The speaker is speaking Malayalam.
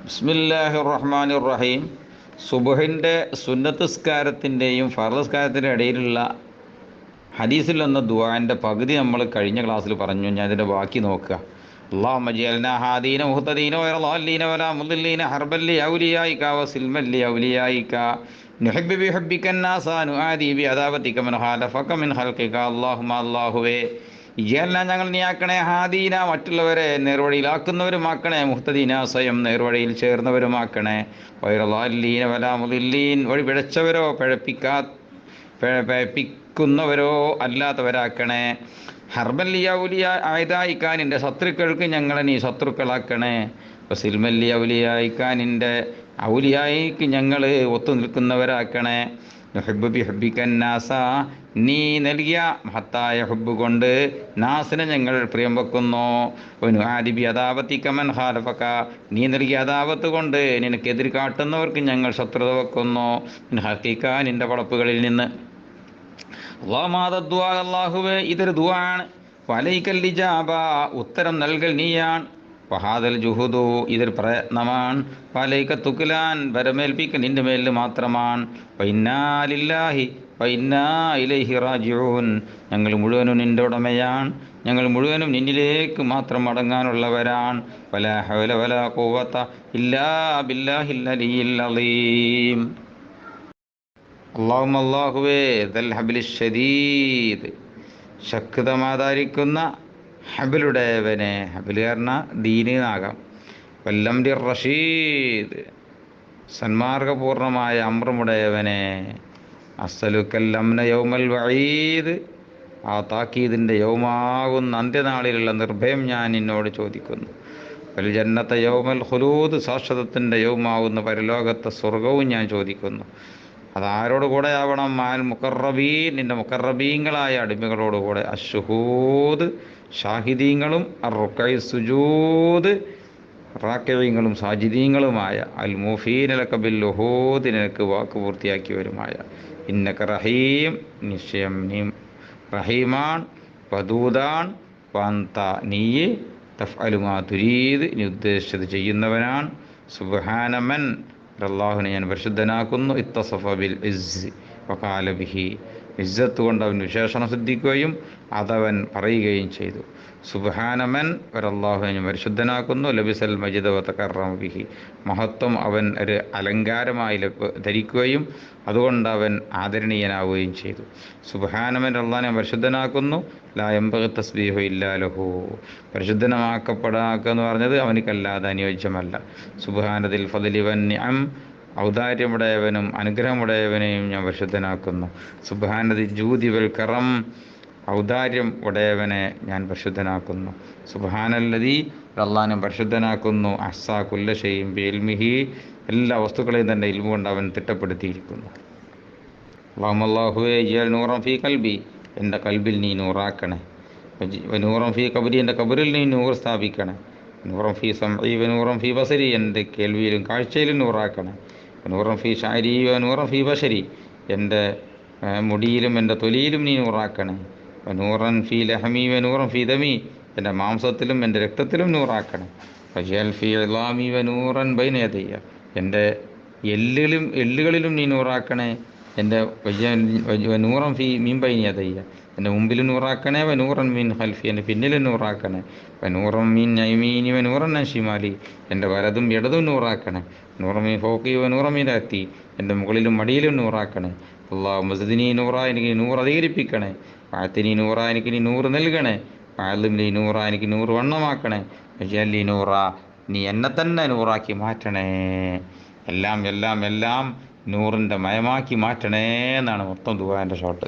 ബിസ്മില്ലാഹിർ റഹ്മാനിർ റഹീം. സുബ്ഹിൻ്റെ സുന്നത്ത് നിസ്കാരത്തിൻ്റെയും ഫർള് നിസ്കാരത്തിൻ്റെ ഇടയിലുള്ള ഹദീസിൽ വന്ന ദുആൻ്റെ പകുതി നമ്മൾ കഴിഞ്ഞ ക്ലാസ്സിൽ പറഞ്ഞു. ഞാൻ അതിൻ്റെ ബാക്കി നോക്കുക. അല്ലാഹുമ്മ ജഅൽനാ ഹാദീന മുഹ്തദീന വഗൈറ ളാല്ലീന വലാ മുദ്ദില്ലീന ഹർബൻ ലി ഔലിയായിക വസിൽമൻ ലി ഔലിയായിക നുഹിബ്ബു ബിഹുബ്ബിക അന്നാസ നുആദി ബിഅദാവതിക മൻ ഖാലഫക മിൻ ഖൽഖിക. അല്ലാഹുമ്മ അല്ലാഹുവേ ഇജഅൽനാ ഞങ്ങൾ നീയാക്കണേ ഹാദീന മറ്റുള്ളവരെ നേർവഴിയിലാക്കുന്നവരുമാക്കണേ, മുഹ്തദീന സ്വയം നേർവഴിയിൽ ചേർന്നവരുമാക്കണേ, വഗൈറ ളാല്ലീന വലാ മുദ്ദില്ലീൻ വഴി പിഴച്ചവരോ പഴപ്പിക്കുന്നവരോ അല്ലാത്തവരാക്കണേ. ഹർബല്ലിയ ഔലിയ ആയതായിക്കാനിൻ്റെ ശത്രുക്കൾക്ക് ഞങ്ങളെ നീ ശത്രുക്കളാക്കണേ. വസിൽമല്ലി ഔലിയായിക്കാനിൻ്റെ ഔലിയായിക്ക് ഞങ്ങൾ ഒത്തു നിൽക്കുന്നവരാക്കണേ. നുഹിബ്ബു ബിഹുബ്ബികന്നാസ നീ നൽകിയ മഹത്തായ ഹുബ്ബ് കൊണ്ട് നാസിനെ ഞങ്ങൾ പ്രിയം വെക്കുന്നു. നുആദി ബിഅദാവതിക മൻ ഖാലഫക നീ നൽകിയ അദാവത്ത് കൊണ്ട് നിനക്കെതിർ കാട്ടുന്നവർക്ക് ഞങ്ങൾ ശത്രുത വെക്കുന്നു. മിൻ ഖൽഖിക നിൻ്റെ പടപ്പുകളിൽ നിന്ന്. അല്ലാഹുവേ ഇതൊരു ദുആണ്. വലൈക്കൽ ഇജാബ ഉത്തരം നൽകൽ നീയാണ്. വഹാദൽ ജുഹുദു ഇതൊരു പ്രയത്നമാണ്. വലൈക തുക്ലാൻ വരമേൽപ്പിക്കൽ നിൻ്റെ മേലിൽ മാത്രമാണ്. വഇന്നാ ലില്ലാഹി വഇന്നാ ഇലൈഹി റാജിഊൻ ഞങ്ങൾ മുഴുവനും നിൻ്റെ ഉടമയാണ്, ഞങ്ങൾ മുഴുവനും നിന്നിലേക്ക് മാത്രം മടങ്ങാനുള്ളവരാണ്. വലാ ഹൗല വലാ ഖുവത ഇല്ലാ ബില്ലാഹിൽ അലിയിൽ അളീം. അല്ലാഹുമ്മ അല്ലാഹുവേ ദൽ ഹബ്ലിഷ് ശദീദ് ശക്തമായിരിക്കുന്ന ഹബിലുടേവനെ, ഹബിൽ പറഞ്ഞാൽ ദീനാകാം. വല്ലംരി റഷീദ് സന്മാർഗപൂർണമായ അമ്രമുടയവനെ. അസ്സലുക്കല്ലംന യൗമൽ വഈദ് ആ താക്കീദിൻ്റെ യൗമാകുന്ന അന്ത്യനാളിലുള്ള നിർഭയം ഞാൻ നിന്നോട് ചോദിക്കുന്നു. വൽ ജന്നത്ത യൗമൽ ഖുലൂദ് ശാശ്വതത്തിൻ്റെ യൗമാവുന്ന പരലോകത്തെ സ്വർഗവും ഞാൻ ചോദിക്കുന്നു. അതാരോട് കൂടെ ആവണം? മാൽ മുഖറബീൻ നിൻ്റെ മുഖറബീങ്ങളായ അടിമകളോടുകൂടെ. അശ്ശുഹൂദ് ഷാഹിദീങ്ങളും അറുക്കൈ സുജൂദ് റാക്കിഈങ്ങളും സാജിദീങ്ങളുമായ അൽ മൂഫീനലക ബിൽ ഉഹൂദ് നിനക്ക് വാക്ക് പൂർത്തിയാക്കിയവരുമായ. ഇന്നക റഹീം നിശ്ചയം നീ റഹീമാൻ വദൂദാൻ വഅൻത നീ തഫ്അലു മാ തുരീദ് നീ ഉദ്ദേശിച്ചത് ചെയ്യുന്നവനാണ്. സുബ്ഹാനമൻ അല്ലാഹുവിനെ ഞാൻ പരിശുദ്ധനാക്കുന്നു. ഇത്തസഫ ബിൽ ഇസ്സ് വഖാല ബിഹി ഇസ്സത്ത് കൊണ്ട് അവൻ വിശേഷണം സിദ്ധിക്കുകയും അതവൻ പറയുകയും ചെയ്തു. സുബ്ഹാനമൻ ഒരല്ലാഹുവിനെ ഞാൻ പരിശുദ്ധനാക്കുന്നു. ലബിസൽ മജിദ വതകറമ ബിഹി മഹത്വം അവൻ ഒരു അലങ്കാരമായി ധരിക്കുകയും അതുകൊണ്ട് അവൻ ആദരണീയനാവുകയും ചെയ്തു. സുബ്ഹാനമൻ അല്ലാഹുവിനെ ഞാൻ പരിശുദ്ധനാക്കുന്നു. ലാ യംബഗി തസ്ബീഹു ഇല്ലാ ലഹു പരിശുദ്ധമാക്കപ്പെടാക്കുക എന്ന് പറഞ്ഞത് അവനിക്കല്ലാതെ അനുയോജ്യമല്ല. സുബ്ഹാനദിൽ ഫദ്ലി വൻ നിഅം ഔദാര്യമുടയവനും അനുഗ്രഹമുടയവനെയും ഞാൻ പരിശുദ്ധനാക്കുന്നു. സുബ്ഹാനദി ജൂദി വൽ കറം ഔദാര്യം ഉടയവനെ ഞാൻ പരിശുദ്ധനാക്കുന്നു. സുബ്ഹാനല്ലദീ അല്ലാഹുവിനെ പരിശുദ്ധനാക്കുന്നു. അഹ്സാ കുല്ല ഷൈഇൻ ബിഇൽമിഹി എല്ലാ വസ്തുക്കളെയും തൻ്റെ ഇൽമു കൊണ്ട് അവൻ തിട്ടപ്പെടുത്തിയിരിക്കുന്നു. അല്ലാഹുമ്മ അല്ലാഹുവേ ഇജ്അൽ നൂറൻ ഫീ ഖൽബി എൻ്റെ കൽബിൽ നീ നൂറാക്കണേ. നൂറൻ ഫീ ഖബരി എൻ്റെ ഖബറിൽ നീ നൂറ് സ്ഥാപിക്കണേ. നൂറൻ ഫീ സമഈ നൂറൻ ഫീ ബസരി എൻ്റെ കേൾവിയിലും കാഴ്ചയിലും നൂറാക്കണേ. നൂറൻ ഫീ ശഅരി നൂറൻ ഫീ ബശരി എൻ്റെ മുടിയിലും എൻ്റെ തൊലിയിലും നീ നൂറാക്കണേ. നൂറൻ ഫീ ലഹമി നൂറൻ ഫീ ദമി എൻ്റെ മാംസത്തിലും എൻ്റെ രക്തത്തിലും നൂറാക്കണേ. വജഅൽ ഫീ ഇളാമി നൂറൻ ബൈന യദയ്യ എൻ്റെ എല്ലുകളിലും നീ നൂറാക്കണേ. എൻ്റെ നൂറൻ ഫീ മിൻ ബൈന യദയ്യ എൻ്റെ മുമ്പിലും നൂറാക്കണേ. നൂറൻ മിൻ ഖൽഫി എൻ്റെ പിന്നിലും നൂറാക്കണേ. നൂറൻ മിൻ യമീനി നൂറൻ അൻ ശിമാലി എൻ്റെ വലതും ഇടതും നൂറാക്കണേ. നൂറൻ മിൻ ഫൗഖി നൂറൻ മിൻ തഹ്തി എൻ്റെ മുകളിലും മടിയിലും നൂറാക്കണേ. അല്ലാഹുമ്മ സിദ്നി നൂറ എനിക്ക് നൂറ് അധികരിപ്പിക്കണേ. വഅതിനി നൂറ എനിക്ക് നീ നൂറ് നൽകണേ. വഅല്ലിംനി നൂറ എനിക്ക് നൂറ് വണ്ണമാക്കണേ. വജഅൽനി നൂറ നീ എന്നെ തന്നെ നൂറാക്കി മാറ്റണേ. എല്ലാം എല്ലാം എല്ലാം നൂറിൻ്റെ മയമാക്കി മാറ്റണേ എന്നാണ് മൊത്തം ദുആൻ്റെ ഷോട്ട്.